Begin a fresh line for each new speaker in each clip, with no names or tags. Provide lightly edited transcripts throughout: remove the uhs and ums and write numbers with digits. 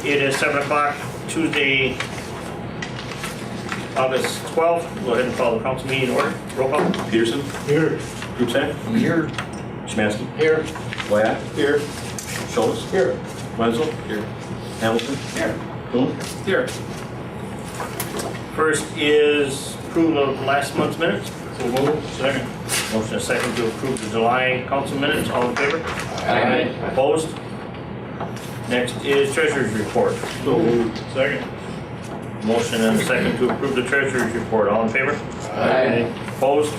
It is 7 o'clock, Tuesday, August 12th. Go ahead and call the council meeting in order. Roll call.
Peterson.
Here.
Krupsack.
Here.
Szymanski.
Here.
Wyatt.
Here.
Schultz.
Here.
Wenzel. Here. Hamilton.
Here.
Kuhn.
Here. First is approval of last month's minutes.
So moved.
Second. Motion is second to approve the July council minutes. All in favor?
Aye.
Opposed? Next is treasurer's report.
So moved.
Second. Motion and a second to approve the treasurer's report. All in favor?
Aye.
Opposed?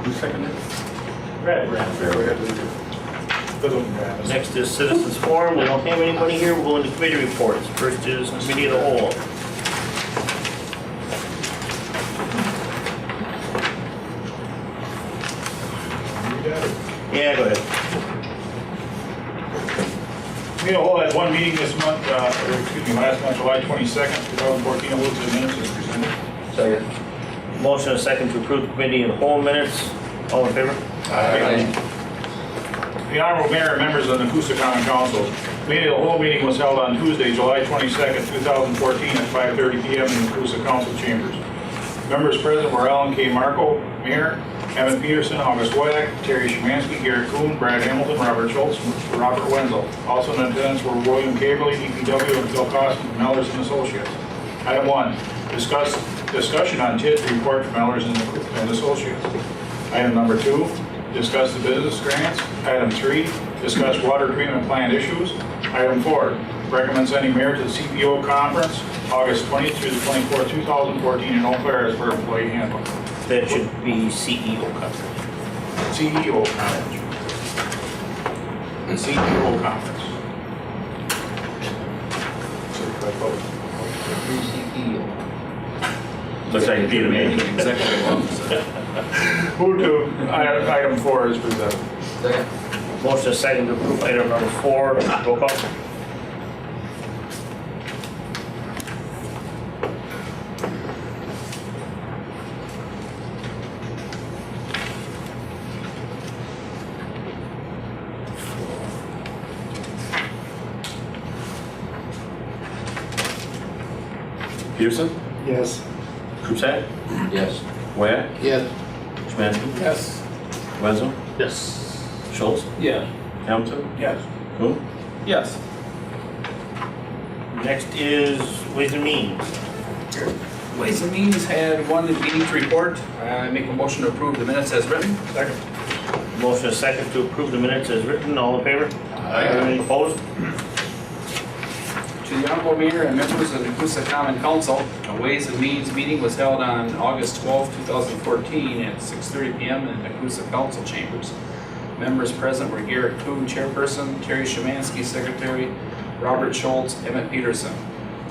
Who seconded it?
Next is citizens forum. We don't have anybody here. We'll go into committee reports. First is committee of the whole. Yeah, go ahead.
Committee of the Whole had one meeting this month, last month, July 22nd, 2014. I'll move to the minutes as presented.
Second. Motion and a second to approve the committee of the whole minutes. All in favor?
Aye.
The Honorable Mayor and members of the Nekoosa Common Council. Committee of the Whole meeting was held on Tuesday, July 22nd, 2014 at 5:30 p.m. in the Nekoosa Council chambers. Members present were Alan K. Marco, Mayor, Evan Peterson, August Wyatt, Terry Szymanski, Garrett Kuhn, Brad Hamilton, Robert Schultz, and Robert Wenzel. Also in attendance were William Caberly, DPW, and Phil Costin from Mellors and Associates. Item 1, discussion on TID report from Mellors and Associates. Item number 2, discuss the business grants. Item 3, discuss water treatment plant issues. Item 4, recommend sending mayor to the CPO conference, August 20th through the 24th, 2014 in Eau Claire as per employee handbook.
That should be CEO coverage.
CEO conference. The CEO conference. Certified vote.
Looks like it'd be the meeting.
Executive officer.
Move to item 4 is presented.
Second.
Motion is second to approve item number 4. Roll call.
Peterson.
Yes.
Krupsack.
Yes.
Wyatt.
Yes.
Szymanski.
Yes.
Wenzel.
Yes.
Schultz.
Yeah.
Hamilton.
Yes.
Kuhn.
Yes.
Next is Ways and Means.
Ways and Means had one meeting to report. I make a motion to approve the minutes as written.
Second.
Motion is second to approve the minutes as written. All in favor?
Aye.
Opposed?
To the Honorable Mayor and members of the Nekoosa Common Council, a Ways and Means meeting was held on August 12, 2014 at 6:30 p.m. in the Nekoosa Council chambers. Members present were Garrett Kuhn, chairperson, Terry Szymanski, secretary, Robert Schultz, Emmett Peterson.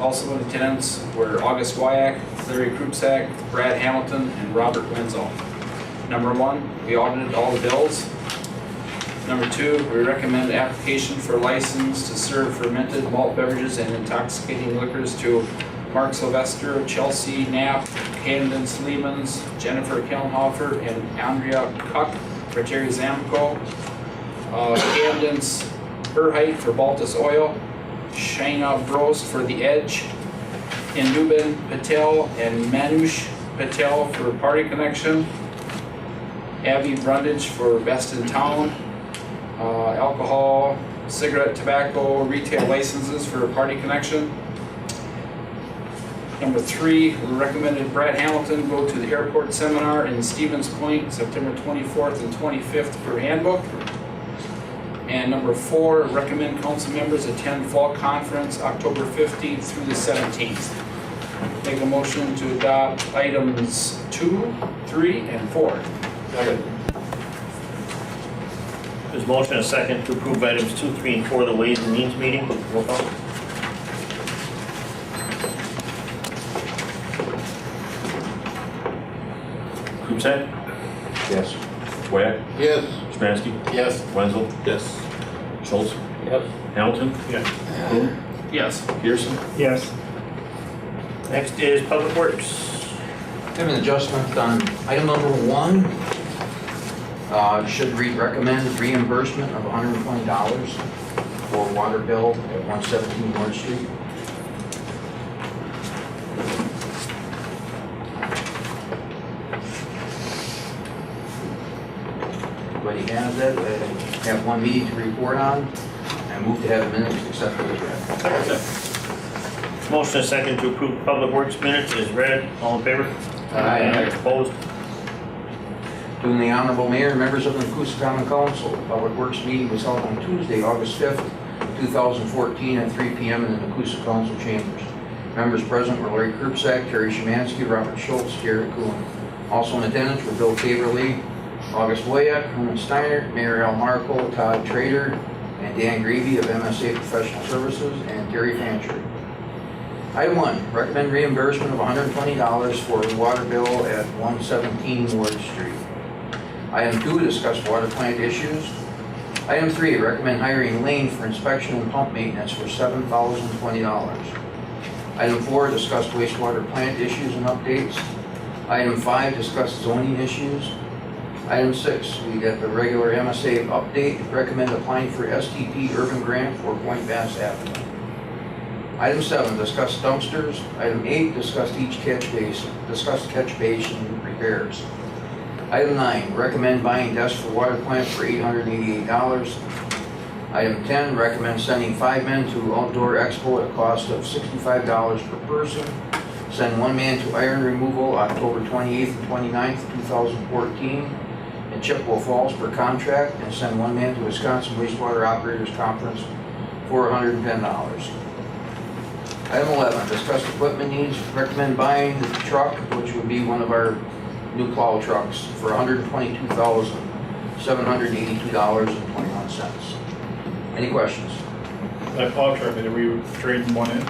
Also in attendance were August Wyatt, Larry Krupsack, Brad Hamilton, and Robert Wenzel. Number 1, we audited all the bills. Number 2, we recommend application for license to serve fermented malt beverages and intoxicating liquors to Mark Sylvester, Chelsea Knapp, Camden Sleemans, Jennifer Kellenhofer, and Andrea Kuck for Terry Zamko. Camden's Burheit for Baltus Oil, Shayna Brost for The Edge, Indubin Patel and Manush Patel for Party Connection, Abby Brundage for Best in Town, alcohol, cigarette, tobacco, retail licenses for Party Connection. Number 3, we recommended Brad Hamilton go to the airport seminar in Stevens Point, September 24th and 25th for handbook. And number 4, recommend council members attend fall conference October 15th through the 17th. Make a motion to adopt items 2, 3, and 4.
Second.
There's motion and a second to approve items 2, 3, and 4 of the Ways and Means meeting. Roll call.
Krupsack.
Yes.
Wyatt.
Yes.
Szymanski.
Yes.
Wenzel.
Yes.
Schultz.
Yep.
Hamilton.
Yes.
Kuhn.
Yes.
Peterson.
Yes.
Next is Public Works.
Have an adjustment on item number 1. Should read recommend reimbursement of $120 for water bill at 117 North Street. Everybody has that. I have one meeting to report on. I move to have the minutes accepted as read.
Motion and second to approve Public Works minutes is read. All in favor?
Aye.
Opposed?
To the Honorable Mayor and members of the Nekoosa Common Council, the Public Works meeting was held on Tuesday, August 5th, 2014 at 3 p.m. in the Nekoosa Council chambers. Members present were Larry Krupsack, Terry Szymanski, Robert Schultz, Jared Kuhn. Also in attendance were Bill Taberly, August Wyatt, Herman Steinert, Mayor Al Marco, Todd Trader, and Dan Gravy of MSA Professional Services, and Terry Fancher. Item 1, recommend reimbursement of $120 for a water bill at 117 Ward Street. Item 2, discuss water plant issues. Item 3, recommend hiring Lane for inspection and pump maintenance for $7,020. Item 4, discuss wastewater plant issues and updates. Item 5, discuss zoning issues. Item 6, we got the regular MSA update, recommend applying for STP urban grant for Point Bass Avenue. Item 7, discuss dumpsters. Item 8, discuss catch basin repairs. Item 9, recommend buying desk for water plant for $888. Item 10, recommend sending 5 men to outdoor expo at a cost of $65 per person. Send 1 man to iron removal October 28th and 29th, 2014 in Chippewa Falls per contract, and send 1 man to Wisconsin Wastewater Operators Conference for $110. Item 11, discuss equipment needs. Recommend buying the truck, which would be one of our new plow trucks, for $122,782.21. Any questions?
That plow truck, are we trading one in?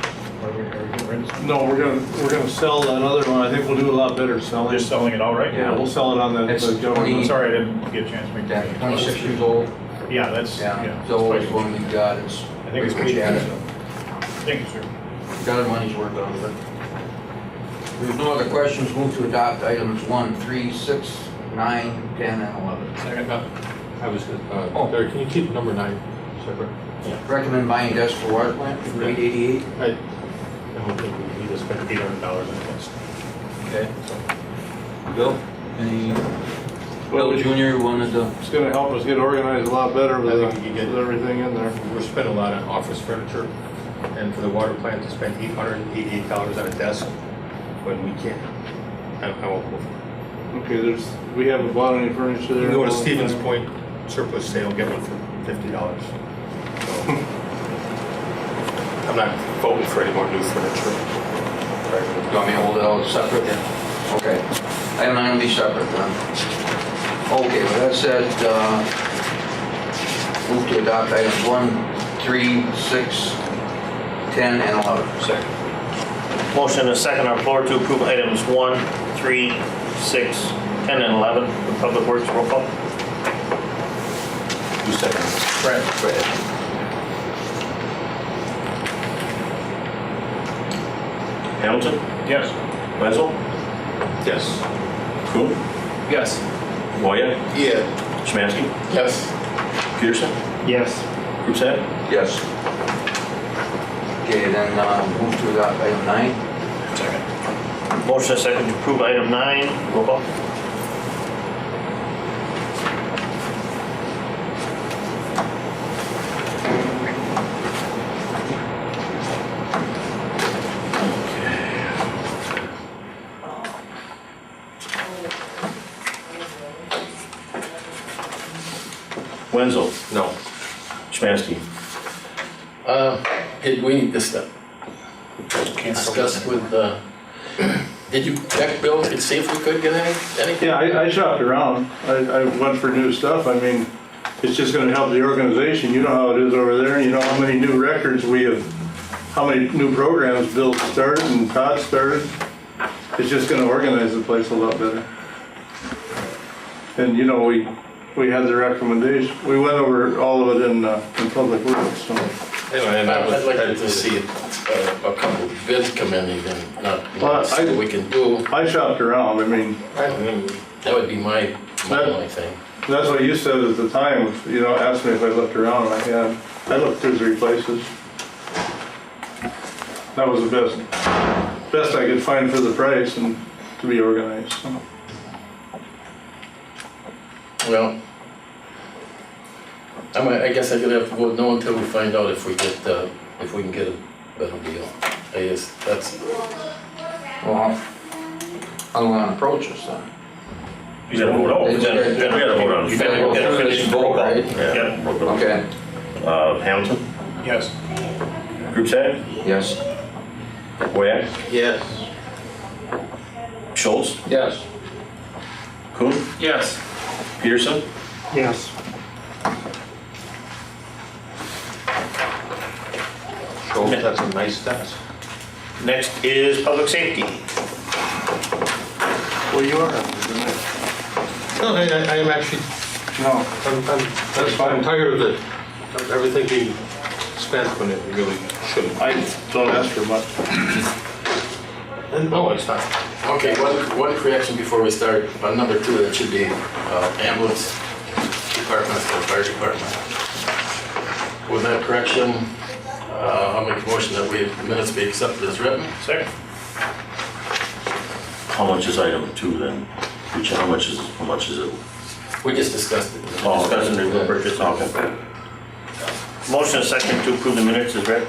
Or are we getting rid of some?
No, we're gonna sell that other one. I think we'll do a lot better selling.
Just selling it outright?
Yeah.
We'll sell it on the
It's
government.
20
Sorry, I didn't get a chance to make
Yeah,
that.
26 years old.
Yeah, that's,
Yeah,
yeah.
so it's one we've got. It's
I think it's
pretty
pretty
bad.
Thank you, sir.
Got our money's worth out of it. There's no other questions. Move to adopt items 1, 3, 6, 9, 10, and 11.
Second. I was,
Oh.
Larry, can you keep number 9 separate?
Recommend buying desk for water plant for $888.
I don't think we need to spend $800 on this.
Okay. Bill? Any? Bill Jr. wanted to.
It's gonna help us get organized a lot better with
I think you get-
with everything in there.
We're spending a lot on office furniture, and for the water plant to spend $888 on a desk when we can't, I won't go for it.
Okay, we haven't bought any furniture there.
You can go to
in a long
Stevens
time.
Point surplus sale, get one for $50. So, I'm not voting for any more new furniture.
You want me to hold it all separate? Okay. Item 9 will be separate then. Okay, with that said, move to adopt items 1, 3, 6, 10, and 11.
Second. Motion and a second on the floor to approve items 1, 3, 6, 10, and 11 for Public Works. Roll call.
Who seconds?
Brett. Hamilton?
Yes.
Wenzel?
Yes.
Kuhn?
Yes.
Moya?
Yeah.
Szymanski?
Yes.
Peterson?
Yes.
Krupsack?
Yes. Okay, then move to adopt item 9.
Second. Motion and second to approve item 9. Roll call. Wenzel?
No.
Szymanski?
Did we discuss with, did you check, Bill, to see if we could get anything?
Yeah, I shopped around. I went for new stuff. I mean, it's just gonna help the organization. You know how it is over there. You know how many new records we have, how many new programs Bill started and Todd started. It's just gonna organize the place a lot better. And you know, we had the recommendation. We went over all of it in Public Works, so.
Anyway, and I'd like to see a couple of bids come in even, not,
Well,
see what we can do.
I shopped around. I mean,
That would be my only thing.
that's what you said at the time, you know, asked me if I looked around, and I had. I looked through 3 places. That was the best I could find for the price and to be organized, so.
Well, I guess I could have to vote no until we find out if we can get a better deal. I guess that's,
Well, I don't want to approach this then.
You gotta vote on it. We gotta vote on it.
You gotta go through this vote, right?
Yep.
Okay,
Hamilton,
Yes.
group set,
yes.
Wyatt,
yes.
Schultz,
Yes.
Kuhn,
Yes.
Peterson,
Yes.
Schultz, that's a nice desk.
next is public safety.
Well, you are.
No, I am actually,
No,
that's fine. I'm tired of everything being spent when it really shouldn't.
I don't ask for much.
And no, it's not.
Okay, one correction before we start. On number 2, that should be ambulance department or fire department. With that correction, I'll make a motion that the minutes be accepted as written.
Second.
How much is item 2 then? How much is it?
We just discussed it.
Discussing the purchase. Okay. Motion and second to approve the minutes is read.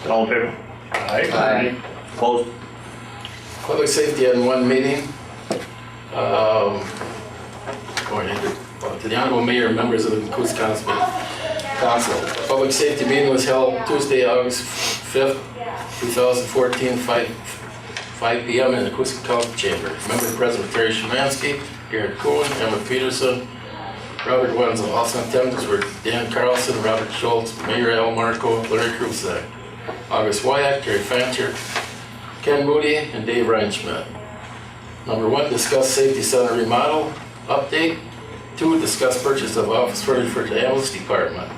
All in favor?
Aye.
Opposed?
Public safety had 1 meeting. Going into, to the honorable mayor and members of the Nekoosa Council. Public safety meeting was held Tuesday, August 5th, 2014, 5 p.m. in the Nekoosa Council Chamber. Member President Terry Szymanski, Garrett Kuhn, Emma Peterson, Robert Wenzel. Also in attendance were Dan Carlson, Robert Schultz, Mayor Al Marco, Larry Krupsak, August Wyatt, Terry Fancher, Ken Moody, and Dave Reinschmidt. Number 1, discuss safety center remodel update. 2, discuss purchase of office furniture for the ambulance department.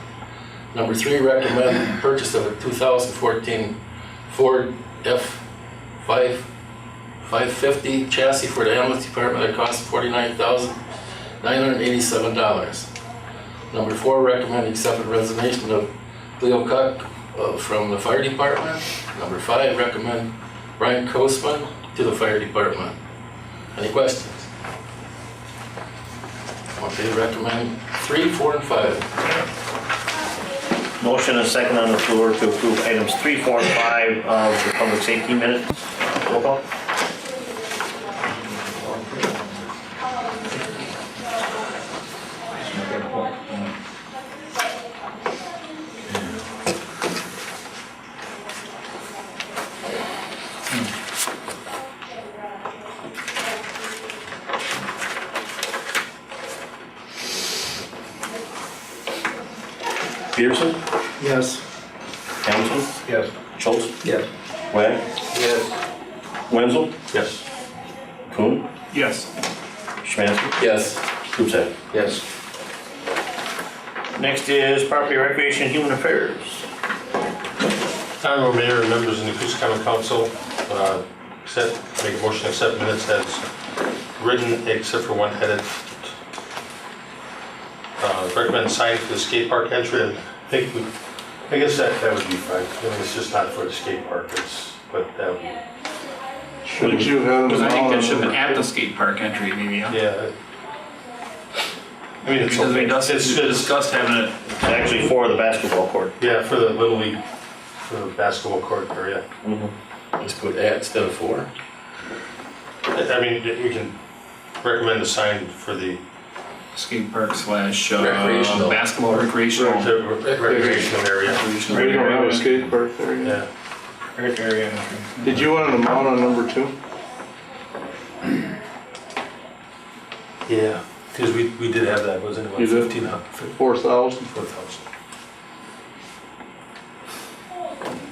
Number 3, recommend purchase of a 2014 Ford F550 chassis for the ambulance department at a cost of $49,987. Number 4, recommend accept the resignation of Leo Cook from the fire department. Number 5, recommend Brian Kosman to the fire department. Any questions? Okay, recommend 3, 4, and 5.
Motion and second on the floor to approve items 3, 4, and 5 of the public safety minutes. Roll call. Peterson,
Yes.
Hamilton,
Yes.
Schultz,
Yes.
Wyatt,
Yes.
Wenzel,
Yes.
Kuhn,
Yes.
Szymanski,
Yes.
Krupsak.
Yes.
Next is property recreation and human affairs.
Honorable Mayor and members of the Nekoosa Common Council, make a motion to accept minutes as written, except for one headed. Recommend sign for the skate park entry, and I guess that would be fine. I mean, it's just not for the skate park, but that would be,
Shouldn't you have?
Because I think that should have been at the skate park entry, maybe, huh?
yeah. I mean, it's
Because we
okay. It's
discussed having it,
Actually for the basketball court.
yeah, for the Little League, for the basketball court area.
Just put at instead of 4.
I mean, we can recommend a sign for the
skate park /
Recreational.
basketball recreational.
recreational area.
We don't have a skate park there yet.
Yeah.
Right area.
Did you want an amount on number 2?
Yeah, because we did have that, wasn't it? About
You did?
15,000.
4,000?
4,000.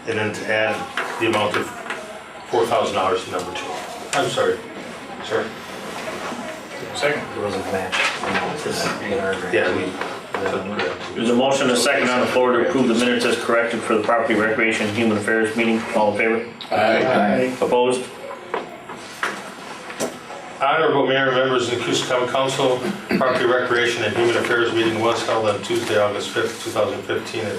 And then to add the amount of $4,000 to number 2. I'm sorry. Sorry.
Second.
It wasn't matched.
Yeah,
There's a motion and a second on the floor to approve the minutes as corrected for the property recreation and human affairs meeting. All in favor?
Aye.
Opposed?
Honorable Mayor and members of the Nekoosa Common Council, Property Recreation and Human Affairs meeting was held on Tuesday, August 5th, 2015 at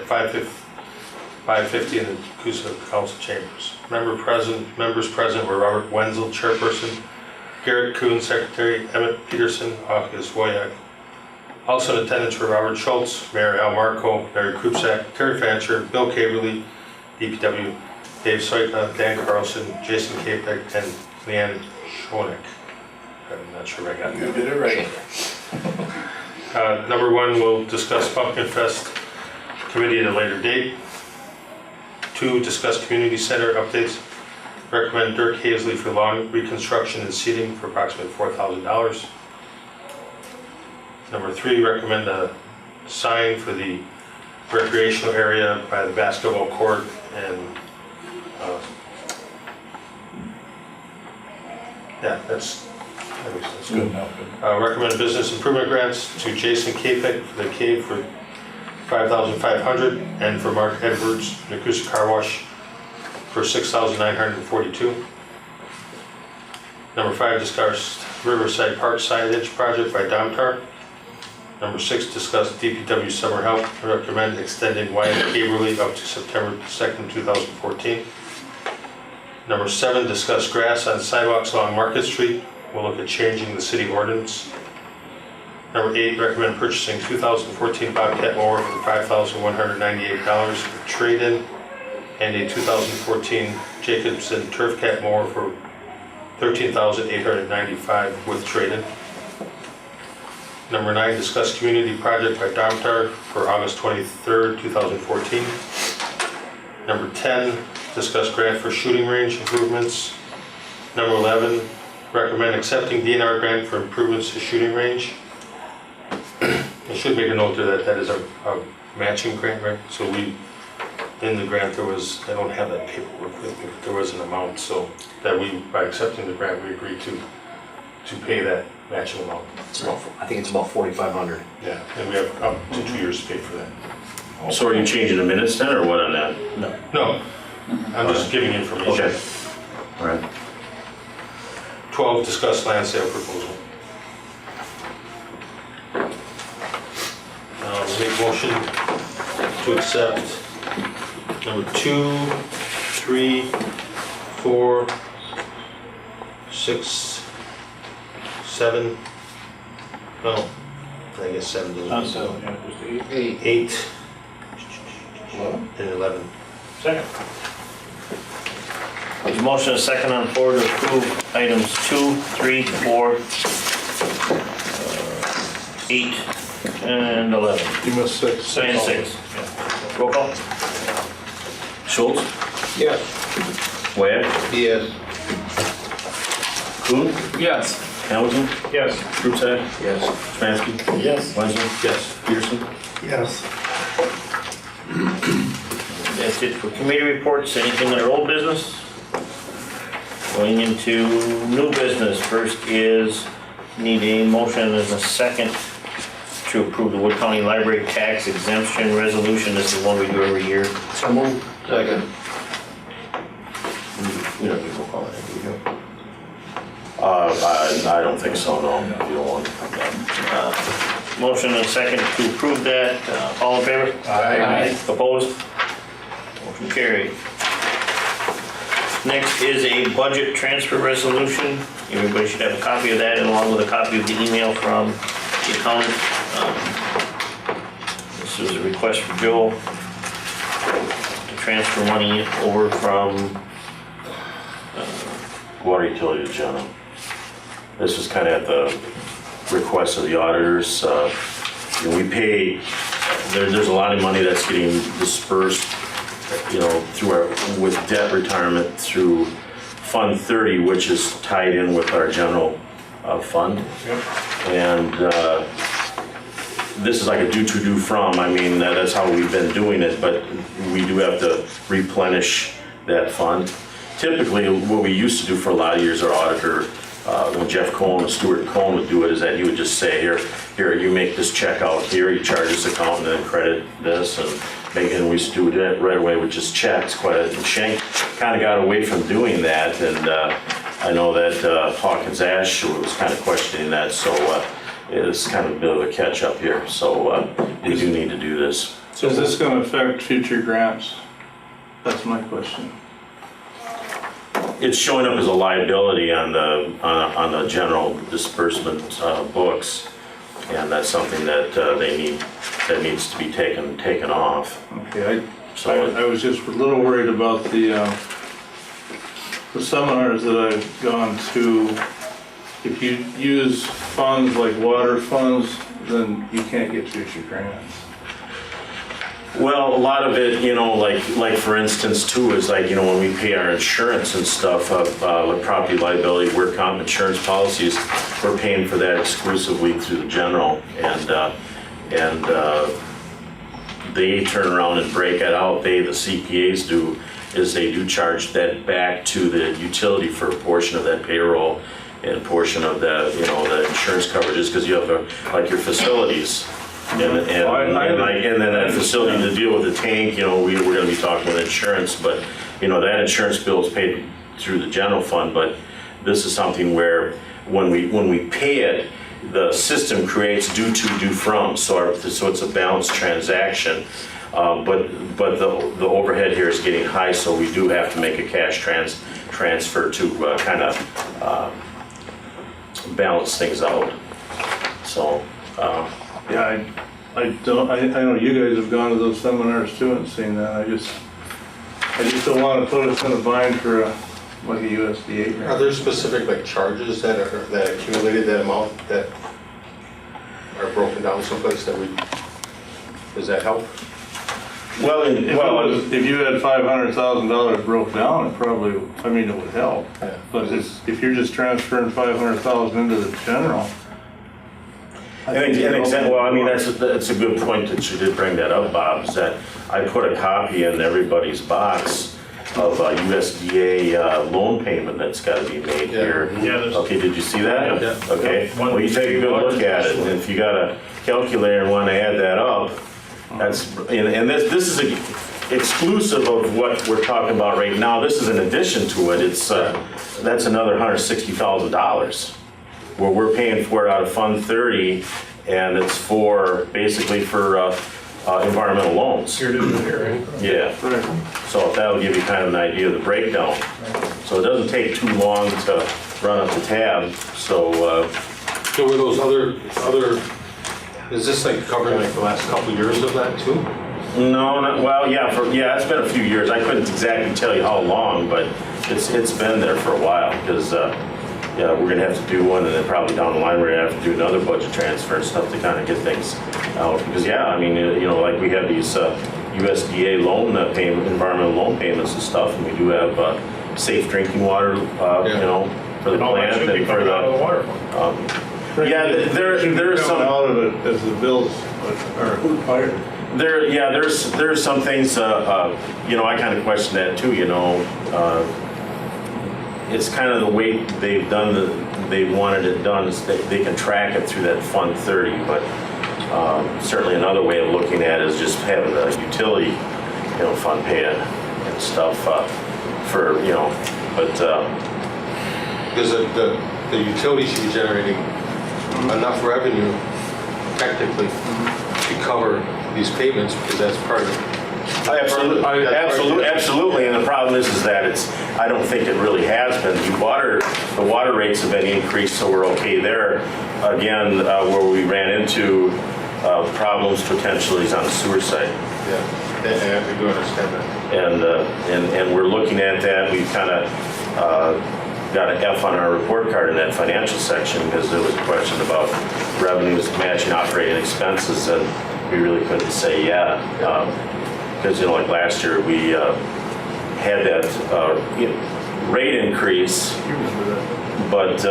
5:50 in the Nekoosa Council chambers. Members present were Robert Wenzel, chairperson, Garrett Kuhn, secretary, Emmett Peterson, office Woyak. Also in attendance were Robert Schultz, Mayor Al Marco, Mary Krupsak, Terry Fancher, Bill Caverly, DPW, Dave Soika, Dan Carlson, Jason Kapek, and Leanne Schoenig. I'm not sure if I got that.
You did it right.
Number one, we'll discuss Pumpkin Fest committee at a later date. 2, discuss community center updates. Recommend Dirk Hazley for lawn reconstruction and seating for approximately $4,000. Number 3, recommend a sign for the recreational area by the basketball court and that's good. Recommend business improvement grants to Jason Kapek for the cave for $5,500 and for Mark Edwards, Nekoosa Car Wash for $6,942. Number 5, discuss Riverside Park signage project by Domtar. Number 6, discuss DPW summer help. Recommend extending Wyatt Caverly up to September 2nd, 2014. Number 7, discuss grass on sidewalks along Market Street. We'll look at changing the city ordinance. Number 8, recommend purchasing 2014 Bobcat mower for $5,198 for trade-in and a 2014 Jacobson Turf Cat mower for $13,895 with trade-in. Number 9, discuss community project by Domtar for August 23rd, 2014. Number 10, discuss grant for shooting range improvements. Number 11, recommend accepting DNR grant for improvements to shooting range. I should make a note there that is a matching grant, right? So in the grant there was, I don't have that paperwork with me, but there was an amount, so that by accepting the grant, we agreed to pay that matching amount.
I think it's about 4,500.
Yeah, and we have up to 2 years to pay for that.
So are you changing the minutes then, or what on that?
No, I'm just giving information.
Okay. All right.
12, discuss land sale proposal. Make motion to accept number 2, 3, 4, 6, 7. No, I guess 7 doesn't.
Not 7, yeah, just 8.
8 and 11.
Second.
There's a motion and a second on the floor to approve items 2, 3, 4, 8, and 11.
You missed 6.
And 6. Roll call.
Schultz?
Yes.
Wyatt?
Yes.
Kuhn?
Yes.
Hamilton?
Yes.
Krupsak?
Yes.
Smansky?
Yes.
Wenzel?
Yes.
Peterson?
Yes.
That's it for committee reports. Anything under old business? Going into new business. First is need a motion and a second to approve the Wood County Library tax exemption resolution. This is one we do every year.
So moved. Second.
We don't need to call it, do we? I don't think so, no. You don't want
Motion and a second to approve that. All in favor?
Aye.
Opposed? Motion carried. Next is a budget transfer resolution. Everybody should have a copy of that along with a copy of the email from the accountant. This was a request from Joe to transfer money over from
water utility to general. This was kind of at the request of the auditors. We pay, there's a lot of money that's getting dispersed, through with debt retirement through Fund 30, which is tied in with our general fund.
Yep.
And this is like a due to, due from. I mean, that's how we've been doing it, but we do have to replenish that fund. Typically, what we used to do for a lot of years, our auditor, when Jeff Cohen, Stuart Cohen would do it, is that he would just say, here, you make this check out here, you charge this account and then credit this, and we used to do it right away with just checks. Shank kind of got away from doing that, and I know that Hawkins Ash was kind of questioning that, so it's kind of a bit of a catch-up here, so we do need to do this.
So is this gonna affect future grants? That's my question.
It's showing up as a liability on the general disbursement books, and that's something that that needs to be taken off.
Okay,
So
I was just a little worried about the seminars that I've gone to. If you use funds like water funds, then you can't get future grants.
well, a lot of it, like for instance too, is like, when we pay our insurance and stuff, like property liability, work comp insurance policies, we're paying for that exclusively through the general, and they turn around and break it out. The CPAs do, is they do charge that back to the utility for a portion of that payroll and a portion of the, the insurance coverages, because you have like your facilities. And then that facility to deal with the tank, we're gonna be talking with insurance, but, that insurance bill is paid through the general fund, but this is something where when we pay it, the system creates due to, due from, so it's a balanced transaction. But the overhead here is getting high, so we do have to make a cash transfer to kind of balance things out. So,
Yeah, I know you guys have gone to those seminars too and seen that. I just don't want to put us in a bind for like a USDA
Are
grant.
there specific like charges that accumulated that amount that are broken down someplace does that help?
well,
If you had $500,000 broke down, it probably, it would help.
Yeah.
But if you're just transferring 500,000 into the general.
that's a good point that you did bring that up, Bob, is that I put a copy in everybody's box of a USDA loan payment that's got to be made here.
Yeah, there's-
Okay, did you see that?
Yeah.
Okay, well, you take a good look at it, and if you got a calculator and want to add that up, and this is exclusive of what we're talking about right now. This is in addition to it. That's another $160,000. Where we're paying for it out of Fund 30, and it's basically for environmental loans.
Here it is here, right?
Yeah, so that'll give you kind of an idea of the breakdown. So it doesn't take too long to run up the tab, so,
So were those other, is this like covering like the last couple of years of that too?
no, it's been a few years. I couldn't exactly tell you how long, but it's been there for a while, because, we're gonna have to do one, and then probably down the line, we're gonna have to do another budget transfer and stuff to kind of get things out. Because, like we have these USDA loan payment, environmental loan payments and stuff, and we do have safe drinking water, for the
And all that
plant
should be
and for
coming out of the
the.
water fund.
There
Should be
are some.
coming out of it as the bills are required.
There's some things, I kind of question that too, it's kind of the way they've they wanted it done, is they can track it through that Fund 30, but certainly another way of looking at it is just having the utility, fund pay it and stuff for, but,
Because the utility should be generating enough revenue technically to cover these payments, because that's part of it.
Absolutely, and the problem is that I don't think it really has been. The water rates have been increased, so we're okay there. Again, where we ran into problems potentially is on the sewer side.
Yeah, I do understand that.
And we're looking at that. We've kind of got an F on our report card in that financial section, because there was a question about revenues matching operating expenses, and we really couldn't say because like last year we had that rate increase, but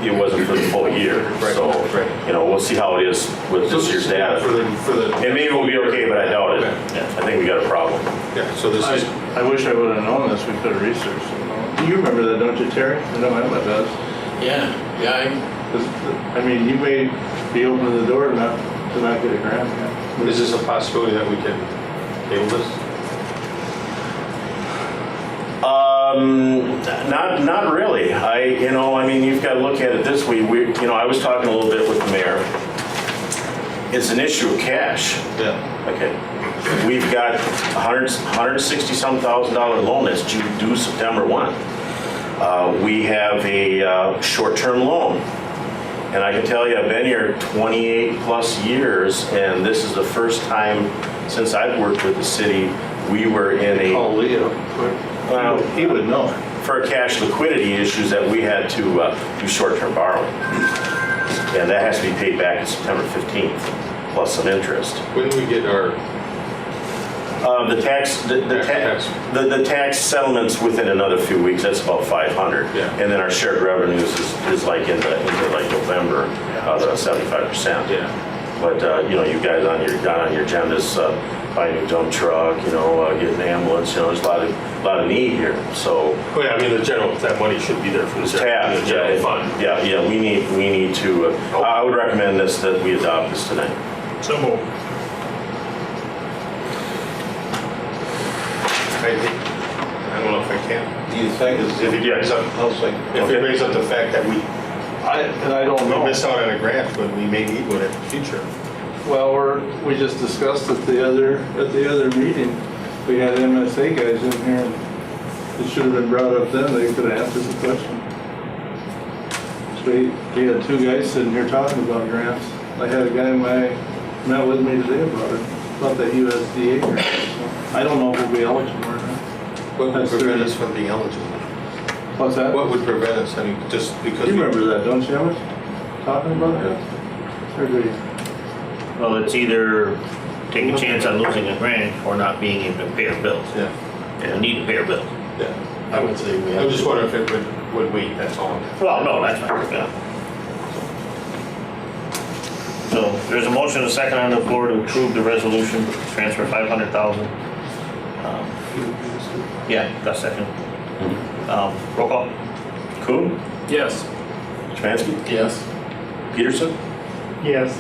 it wasn't for the full year.
Right,
So
right.
we'll see how it is with this year's data.
For the
And maybe we'll be okay, but I doubt it.
Okay.
I think we got a problem.
Yeah, so this is,
I wish I would have known this. We could have researched it. You remember that, don't you, Terry? I know my does.
Yeah,
You may be opening the door to not get a grant.
is this a possibility that we can table this?
Not really. I mean, you've got to look at it this way. I was talking a little bit with the mayor. It's an issue of cash.
Yeah.
Okay. We've got $160-some thousand loan that's due September 1. We have a short-term loan. And I can tell you, I've been here 28 plus years, and this is the first time since I've worked with the city, we were in a...
Call Leo.
Well,
He would know.
for cash liquidity issues that we had to do short-term borrowing. And that has to be paid back on September 15th, plus some interest.
When do we get our,
The tax settlements within another few weeks, that's about 500.
Yeah.
And then our shared revenues is like into like November, the 75%.
yeah.
But, you guys on your agendas, buy a new dump truck, get an ambulance, there's a lot of need here, so.
Well, yeah, I mean, that money should be there for the general fund.
Yeah, we need to, I would recommend that we adopt this tonight.
So moved.
I don't know if I can.
Do you think
If it brings up, if it brings up the fact that we
I don't know.
missed out on a grant, but we may need one in the future.
Well, we just discussed at the other meeting. We had MSA guys in here, and it should have been brought up then. They could have answered the question. So we had two guys sitting here talking about grants. I had a guy met with me today about that USDA grant. So I don't know if we'll be eligible or not.
What would
That's
prevent
30.
us from being eligible?
What's that?
What would prevent us, I mean, just because?
You remember that, don't you, Emmett? Talking about that? Or do you?
Well, it's either take a chance on losing a grant or not being able to pay our bills.
Yeah,
And we need to pay our bills.
yeah.
I would say we
I
have
was just
to.
wondering if it would wait, that's all.
Well, no, that's fine, yeah. So there's a motion, a second on the floor to approve the resolution, transfer 500,000. Yeah, got a second. Roll call.
Kuhn,
Yes.
Smansky,
Yes.
Peterson,
Yes.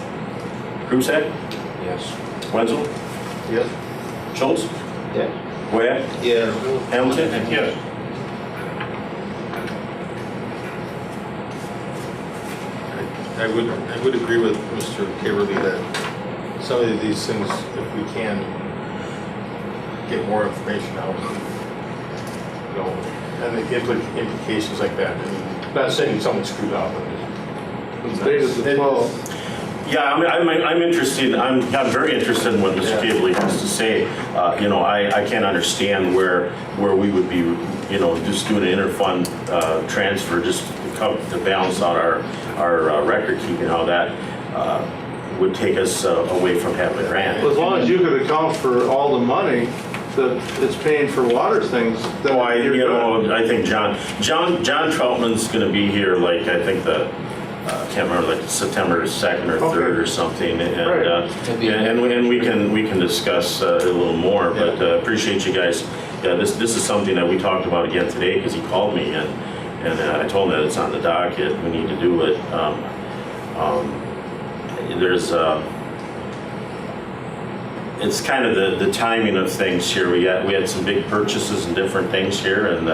Krusek,
Yes.
Wenzel,
Yes.
Schultz,
Yeah.
Wyatt,
Yeah.
Hamilton.
Yes.
I would agree with Mr. Caverly that some of these things, if we can get more information out, and the implications like that. I mean, not saying someone screwed up, but
As big as the 12.
Yeah, I'm interested, I'm very interested in what Mr. Cabley has to say. I can't understand where we would be, just doing an interfund transfer just to balance out our record keeping, how that would take us away from having a grant.
As long as you could account for all the money that it's paying for water things. then you're good.
I think John Troutman's gonna be here, like, I think I can't remember, like September 2nd or 3rd or something, and we can discuss a little more, but appreciate you guys. Yeah, this is something that we talked about again today, because he called me, and I told him that it's on the docket, we need to do it. It's kind of the timing of things here. We had some big purchases and different things here, and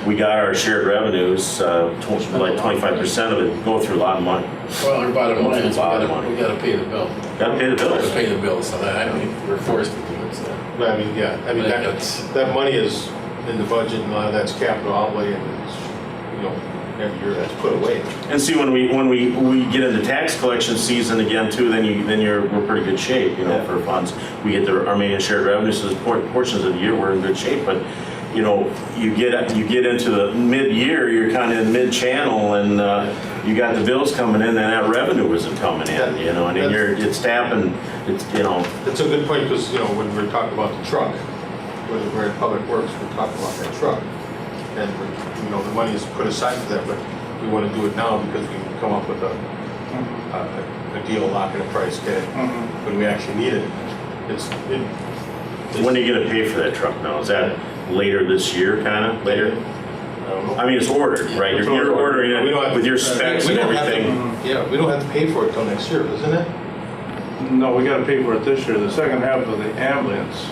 we got our shared revenues, like 25% of it go through a lot of money.
Well, our bottom line is we
Bottom line.
gotta pay the bill.
Got to pay the
We gotta
bills.
pay the bill, so that, we're forced to do it, so.
I mean, that money is in the budget, and a lot of that's capital outlay, and it's, every year that's put away.
And see, when we get into tax collection season again too, we're pretty good shape, for funds. We get our main shared revenues, so portions of the year we're in good shape, but you get into the mid-year, you're kind of in mid-channel, and you got the bills coming in, and that revenue isn't coming in, and then it's tapping,
It's a good point, because, when we're talking about the truck, when we're in Public Works, we're talking about that truck. And, the money is put aside for that, but we want to do it now because we can come up with a deal, lock in a price, get it, when we actually need it.
when are you gonna pay for that truck now? Is that later this year, kind of, later?
I don't know.
I mean, it's ordered, right? You're ordering
We don't
it
have-
with your specs
we
and
don't have to-
everything.
Yeah, we don't have to pay for it till next year, isn't it?
No, we gotta pay for it this year. The second half of the ambulance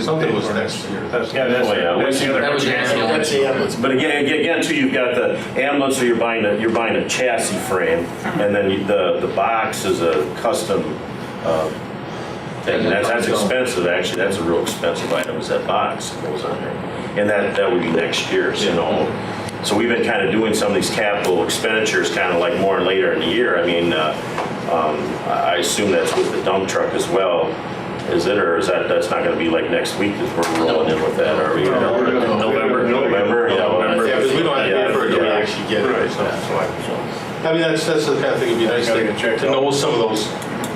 Something was next year.
Yeah, that's,
Oh, yeah.
that's the other.
That was the
That's the ambulance.
But again, too, you've got the ambulance, so you're buying a chassis frame, and then the box is a custom, and that's expensive, actually, that's a real expensive item, is that box that goes on there. And that would be next year's, you know. So we've been kind of doing some of these capital expenditures kind of like more later in the year. I mean, I assume that's with the dump truck as well. Is it, or is that's not gonna be like next week that we're rolling in with that, are we? November, yeah.
Yeah, because we don't have to pay for it until we actually get it. So, I mean, that's the kind of thing, it'd be nice to know some of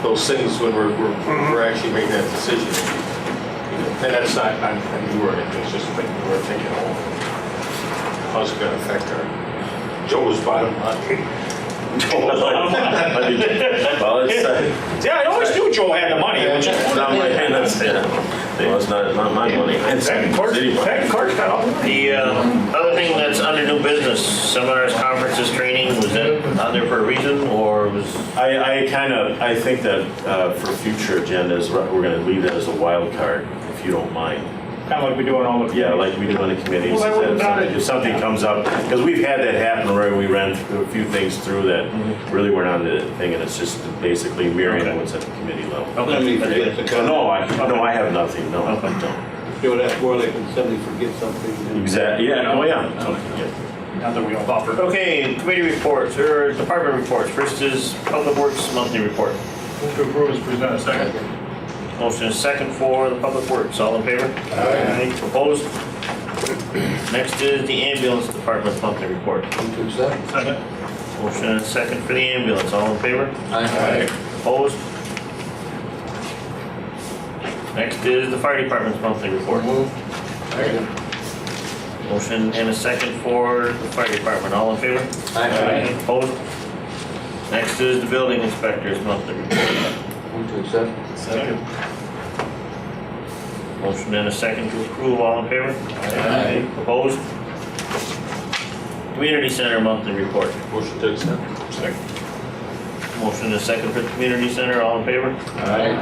those things when we're actually making that decision. And that's not on you or anything, it's just a thing we're thinking, oh, how's it gonna affect our Joe's bottom line?
Well, it's,
Yeah, I always knew Joe had the money, which is.
not my, that's, well, it's not my money. It's
Second course,
city money.
second course got all the money.
The other thing that's under new business, seminars, conferences, training, was that on there for a reason, or was?
I think that for future agendas, we're gonna leave that as a wild card, if you don't mind.
Kind of like we do on all the.
Yeah, like we do on the committees.
Well, I would've done it.
If something comes up, because we've had that happen where we ran through a few things through that really weren't on the thing, and it's just basically mirroring
Okay.
what's at the committee level.
Let me forget to come.
No, I have nothing, no.
You know, that's more like when somebody forgets something.
Exactly, yeah, oh, yeah.
Not that we all offer.
Okay, committee reports, or department reports. First is Public Works monthly report.
Move to approve is presented. Second.
Motion is second for the Public Works. All in favor? Aye. Opposed? Next is the ambulance department monthly report.
Move to accept.
Second.
Motion is second for the ambulance. All in favor?
Aye.
Opposed? Next is the fire department's monthly report. Motion and a second for the fire department. All in favor?
Aye.
Opposed? Next is the building inspector's monthly report.
Move to accept.
Second.
Motion and a second to approve. All in favor?
Aye.
Opposed? Community center monthly report.
Motion to accept.
Second.
Motion and a second for the community center. All in favor?
Aye.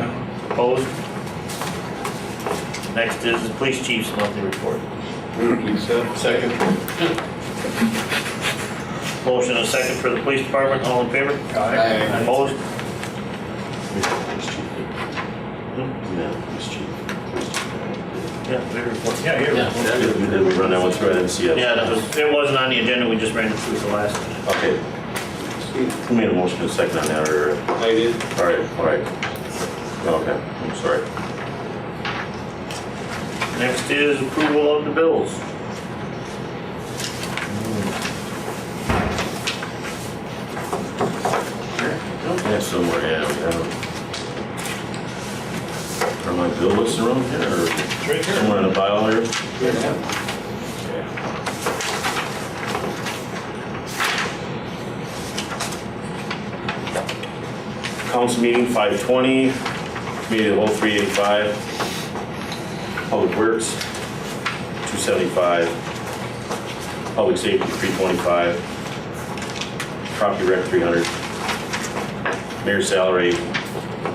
Opposed? Next is the police chief's monthly report.
Second.
Motion and a second for the police department. All in favor?
Aye.
Opposed?
Yeah, police chief.
Yeah, their report.
Yeah, here.
Yeah.
Did we run that one through? I didn't see it.
Yeah, it wasn't on the agenda. We just ran it through the last.
Okay. Who made a motion to second on that, or?
I did.
All right. Okay, I'm sorry.
Next is approval of the bills.
Yeah, somewhere, yeah, we have them. Are my bill lists around here, or
It's right here.
somewhere in the file here? Council meeting 520, committee of the whole 385, Public Works 275, Public Safety 325, Property Rec 300, Mayor's salary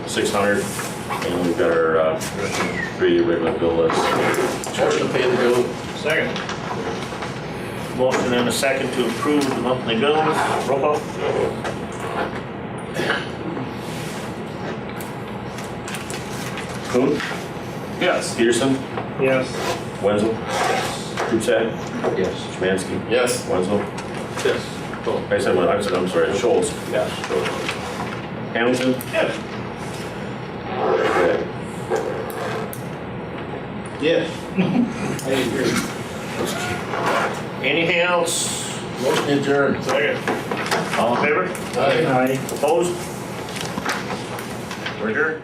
600, and we've got our 3 regular bill list.
Motion to pay the bill.
Second.
Motion and a second to approve the monthly bills. Roll call.
Kuhn,
Yes.
Peterson,
Yes.
Wenzel, Krupsat,
Yes.
Szymanski,
Yes.
Wenzel.
Yes.
I'm sorry, Schultz.
Yes.
Hamilton?
Yes.
Okay.
Yes. I agree.
Anything else?
Motion adjourned.
Second.
All in favor?
Aye.
Opposed? We're adjourned.